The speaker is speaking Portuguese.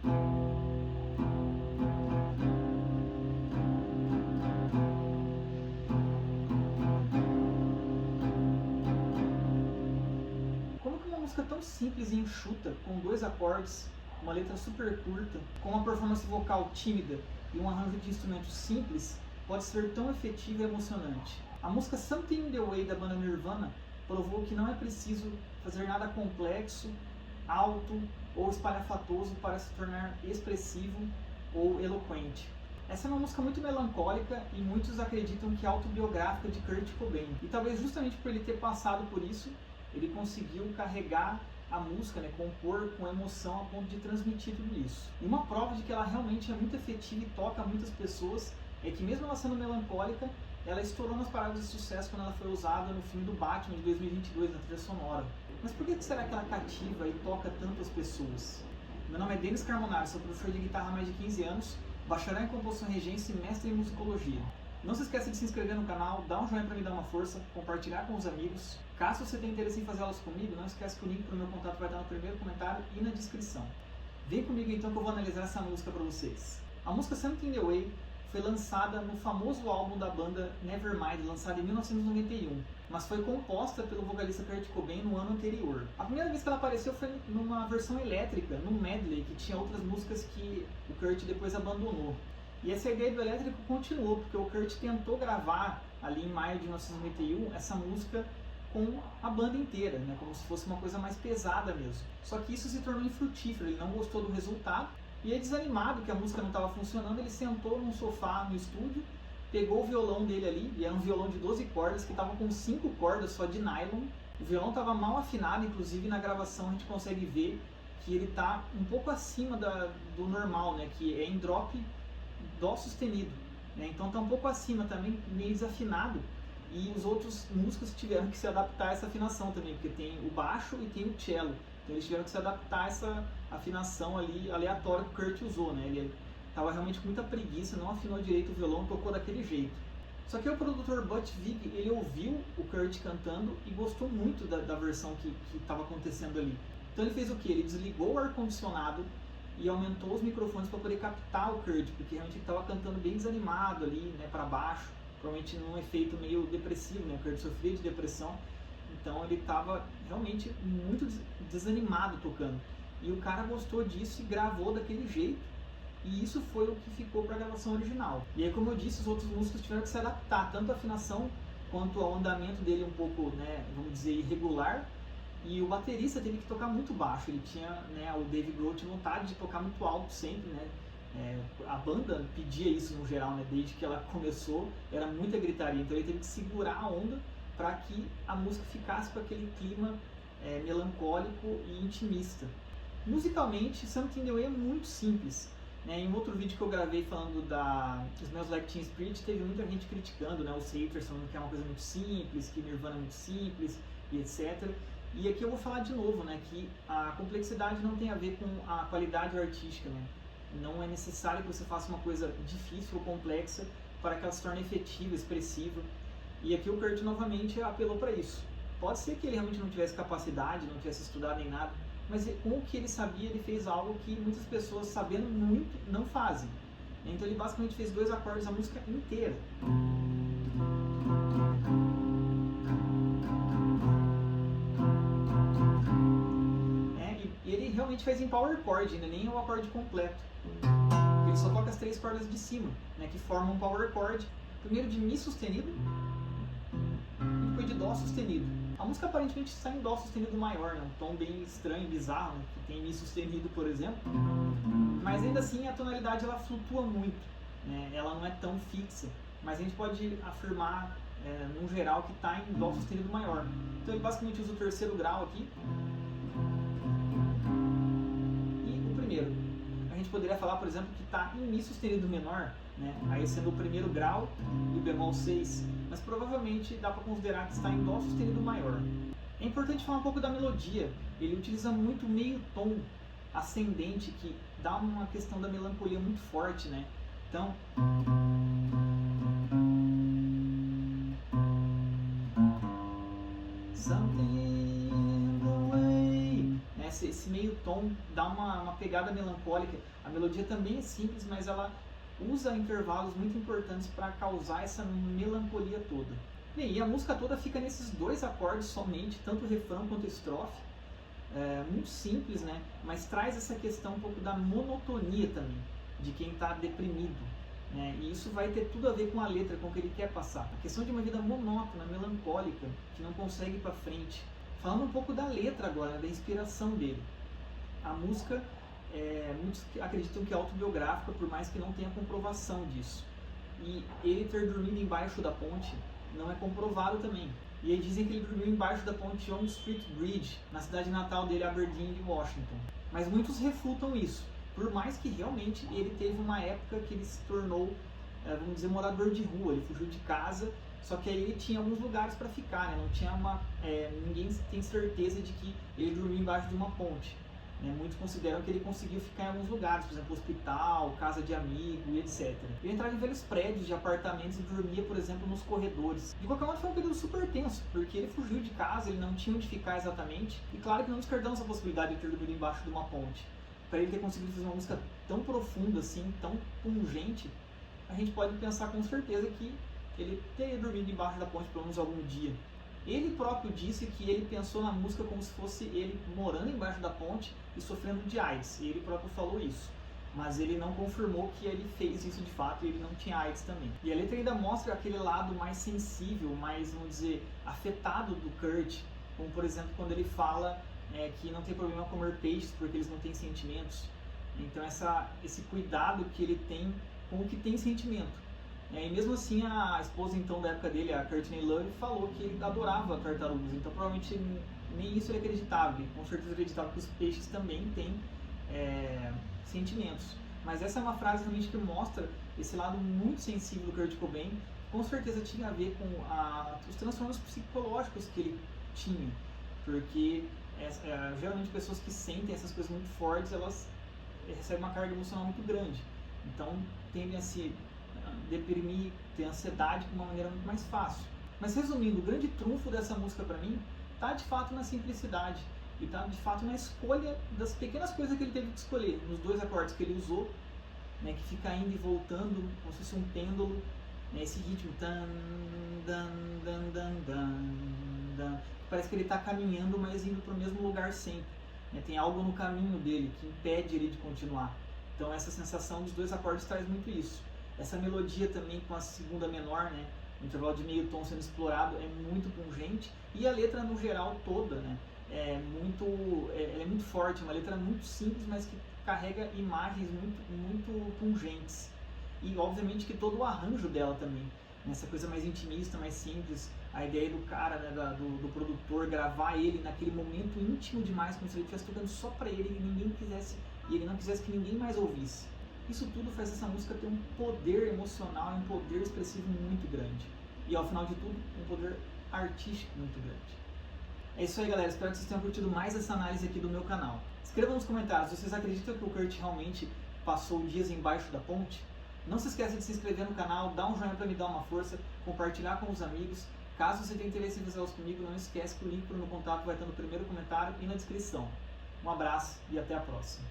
Como que uma música tão simples e enxuta, com 2 acordes, uma letra super curta, com uma performance vocal tímida e um arranjo de instrumentos simples, pode ser tão efetiva e emocionante? A música Something in the Way da banda Nirvana provou que não é preciso fazer nada complexo, alto ou espalhafatoso para se tornar expressivo ou eloquente. Essa é uma música muito melancólica e muitos acreditam que é autobiográfica de Kurt Cobain. E talvez justamente por ele ter passado por isso, ele conseguiu carregar a música, compor com emoção a ponto de transmitir tudo isso. E uma prova de que ela realmente é muito efetiva e toca muitas pessoas é que mesmo ela sendo melancólica, ela estourou nas paradas de sucesso quando ela foi usada no filme do Batman de 2022, na trilha sonora. Mas por que será que ela cativa e toca tantas pessoas? Meu nome é Denis Carmonaro, sou professor de guitarra há mais de 15 anos, bacharel em composição e regência e mestre em musicologia. Não se esqueça de se inscrever no canal, dar um joinha para me dar uma força, compartilhar com os amigos. Caso você tenha interesse em fazer aulas comigo, não esquece que o link para o meu contato vai estar no primeiro comentário e na descrição. Vem comigo então que eu vou analisar essa música para vocês. A música Something in the Way foi lançada no famoso álbum da banda Nevermind, lançado em 1991, mas foi composta pelo vocalista Kurt Cobain no ano anterior. A primeira vez que ela apareceu foi numa versão elétrica, num medley, que tinha outras músicas que o Kurt depois abandonou. E essa ideia do elétrico continuou, porque o Kurt tentou gravar, ali em maio de 1991, essa música com a banda inteira, como se fosse uma coisa mais pesada mesmo. Só que isso se tornou infrutífero, ele não gostou do resultado, e aí, desanimado que a música não estava funcionando, ele sentou num sofá no estúdio, pegou o violão dele ali, e era um violão de 12 cordas, que estava com 5 cordas só de nylon. O violão estava mal afinado, inclusive na gravação a gente consegue ver que ele está um pouco acima do normal, que é em drop dó sustenido. Então está um pouco acima também, meio desafinado. E os outros músicos tiveram que se adaptar a essa afinação também, porque tem o baixo e tem o cello. Então eles tiveram que se adaptar a essa afinação ali aleatória que o Kurt usou, Ele estava realmente com muita preguiça, não afinou direito o violão, tocou daquele jeito. Só que o produtor Butch Vig, ele ouviu o Kurt cantando e gostou muito da versão que estava acontecendo ali. Então ele fez o que? Ele desligou o ar-condicionado e aumentou os microfones para poder captar o Kurt, porque realmente ele estava cantando bem desanimado ali, para baixo, provavelmente num efeito meio depressivo, O Kurt sofria de depressão. Então ele estava realmente muito desanimado tocando. E o cara gostou disso e gravou daquele jeito. E isso foi o que ficou para a gravação original. E aí, como eu disse, os outros músicos tiveram que se adaptar, tanto à afinação quanto ao andamento dele um pouco, vamos dizer, irregular. E o baterista teve que tocar muito baixo. Ele tinha, o Dave Grohl tinha vontade de tocar muito alto sempre, a banda pedia isso no geral, desde que ela começou, era muita gritaria. Então ele teve que segurar a onda para que a música ficasse com aquele clima melancólico e intimista. Musicalmente, Something in the Way é muito simples. Em um outro vídeo que eu gravei falando da Smells Like Teen Spirit, teve muita gente criticando, os haters falando que é uma coisa muito simples, que Nirvana é muito simples e etc. E aqui eu vou falar de novo, que a complexidade não tem a ver com a qualidade artística, Não é necessário que você faça uma coisa difícil ou complexa para que ela se torne efetiva, expressiva. E aqui o Kurt novamente apelou para isso. Pode ser que ele realmente não tivesse capacidade, não tivesse estudado nem nada, mas com o que ele sabia, ele fez algo que muitas pessoas, sabendo muito, não fazem. Então ele basicamente fez 2 acordes a música inteira. E ele realmente fez em power chord, ainda nem o acorde completo. Ele só toca as 3 cordas de cima, que formam um power chord. Primeiro de Mi sustenido, e depois de Dó sustenido. A música aparentemente está em Dó sustenido maior, um tom bem estranho, bizarro, que tem Mi sustenido, por exemplo. Mas ainda assim a tonalidade ela flutua muito, ela não é tão fixa. Mas a gente pode afirmar, no geral, que está em Dó sustenido maior. Então ele basicamente usa o 3º grau aqui. E o primeiro. A gente poderia falar, por exemplo, que está em Mi sustenido menor, aí sendo o 1º grau e o bemol 6, mas provavelmente dá para considerar que está em Dó sustenido maior. É importante falar um pouco da melodia. Ele utiliza muito meio tom ascendente, que dá uma questão da melancolia muito forte, Então, something in the way, esse meio meio tom, dá uma pegada melancólica. A melodia também é simples, mas ela usa intervalos muito importantes para causar essa melancolia toda. Bem, e a música toda fica nesses 2 acordes somente, tanto o refrão quanto a estrofe. Muito simples, né? Mas traz essa questão um pouco da monotonia também, de quem está deprimido. Né? E isso vai ter tudo a ver com a letra, com o que ele quer passar. A questão de uma vida monótona, melancólica, que não consegue ir para frente. Falando um pouco da letra agora, da inspiração dele. A música, muitos acreditam que é autobiográfica, por mais que não tenha comprovação disso. E ele ter dormido embaixo da ponte não é comprovado também. E aí dizem que ele dormiu embaixo da ponte Yonge Street Bridge, na cidade natal dele, Aberdeen, de Washington. Mas muitos refutam isso, por mais que realmente ele teve uma época que ele se tornou, vamos dizer, morador de rua. Ele fugiu de casa, só que aí ele tinha alguns lugares para ficar, né? Não tinha ninguém tem certeza de que ele dormiu embaixo de uma ponte. Né? Muitos consideram que ele conseguiu ficar em alguns lugares, por exemplo, hospital, casa de amigo e etc. Ele entrava em velhos prédios de apartamentos e dormia, por exemplo, nos corredores. De qualquer modo, foi um período super tenso, porque ele fugiu de casa, ele não tinha onde ficar exatamente. E claro que não descartamos a possibilidade de ter dormido embaixo de uma ponte. Para ele ter conseguido fazer uma música tão profunda assim, tão pungente, a gente pode pensar com certeza que ele teria dormido embaixo da ponte pelo menos algum dia. Ele próprio disse que ele pensou na música como se fosse ele morando embaixo da ponte e sofrendo de AIDS. E ele próprio falou isso. Mas ele não confirmou que ele fez isso de fato e ele não tinha AIDS também. E a letra ainda mostra aquele lado mais sensível, mais, vamos dizer, afetado do Kurt. Como, por exemplo, quando ele fala que não tem problema comer peixes porque eles não têm sentimentos. Então esse cuidado que ele tem com o que tem sentimento. E mesmo assim a esposa então da época dele, a Courtney Love, falou que ele adorava tartarugas, então provavelmente nem isso ele acreditava, e com certeza acreditava que os peixes também têm sentimentos. Mas essa é uma frase realmente que mostra esse lado muito sensível do Kurt Cobain, que com certeza tinha a ver com os transtornos psicológicos que ele tinha, porque geralmente pessoas que sentem essas coisas muito fortes, elas recebem uma carga emocional muito grande, então tendem a se deprimir, ter ansiedade de uma maneira muito mais fácil. Mas resumindo, o grande trunfo dessa música para mim está de fato na simplicidade e está de fato na escolha das pequenas coisas que ele teve que escolher, nos 2 acordes que ele usou, né, que fica indo e voltando como se fosse um pêndulo, né, esse ritmo tan, dan, dan, dan, dan, dan, parece que ele está caminhando, mas indo para o mesmo lugar sempre, né, tem algo no caminho dele que impede ele de continuar. Então essa sensação dos 2 acordes traz muito isso. Essa melodia também com a segunda menor, né, o intervalo de meio tom sendo explorado, é muito pungente. E a letra no geral toda, né, ela é muito forte, uma letra muito simples, mas que carrega imagens muito pungentes. E obviamente que todo o arranjo dela também, essa coisa mais intimista, mais simples, a ideia do cara, né, do produtor, gravar ele naquele momento íntimo demais, como se ele estivesse tocando só pra ele e ele não quisesse que ninguém mais ouvisse. Isso tudo faz essa música ter um poder emocional e um poder expressivo muito grande. E ao final de tudo, um poder artístico muito grande. É isso aí, galera. Espero que vocês tenham curtido mais essa análise aqui do meu canal. Escrevam nos comentários se vocês acreditam que o Kurt realmente passou dias embaixo da ponte. Não se esqueça de se inscrever no canal, dar um joinha para me dar uma força, compartilhar com os amigos. Caso você tenha interesse em fazer aulas comigo, não esquece que o link para o meu contato vai estar no primeiro comentário e na descrição. Um abraço e até a próxima.